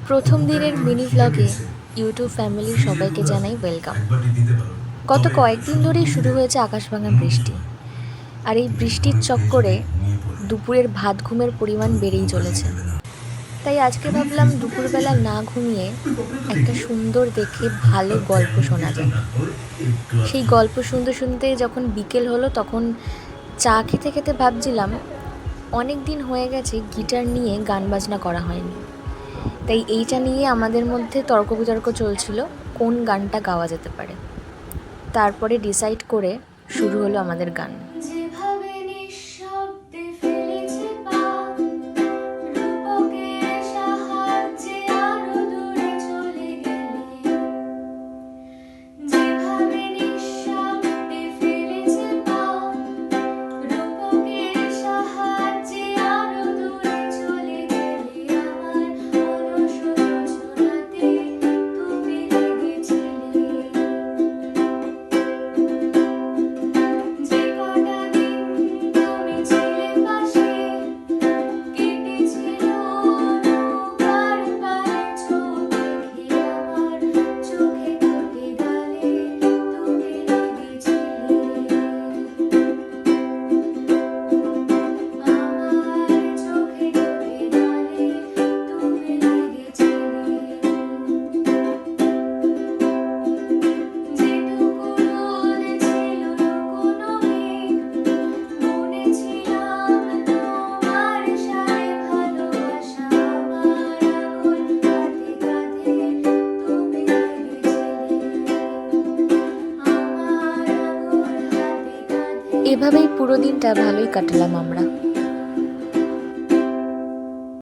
প্রথম দিনের mini ভ্লগে YouTube ফ্যামিলির সবাইকে জানাই ওয়েলকাম। গত কয়েকদিন ধরেই শুরু হয়েছে আকাশ ভাঙা বৃষ্টি, আর এই বৃষ্টির চক্করে দুপুরের ভাত ঘুমের পরিমাণ বেড়েই চলেছে। তাই আজকে ভাবলাম দুপুরবেলা না ঘুমিয়ে একটা সুন্দর দেখে ভালো গল্প শোনা যাক। সেই গল্প শুনতে শুনতে যখন বিকেল হলো, তখন চা খেতে খেতে ভাবছিলাম অনেক দিন হয়ে গেছে গিটার নিয়ে গান বাজনা করা হয়নি। তাই এইটা নিয়ে আমাদের মধ্যে তর্ক বিতর্ক চলছিল কোন গানটা গাওয়া যেতে পারে। তারপরে ডিসাইড করে শুরু হলো আমাদের গান। এভাবেই পুরো দিনটা ভালোই কাটালাম আমরা।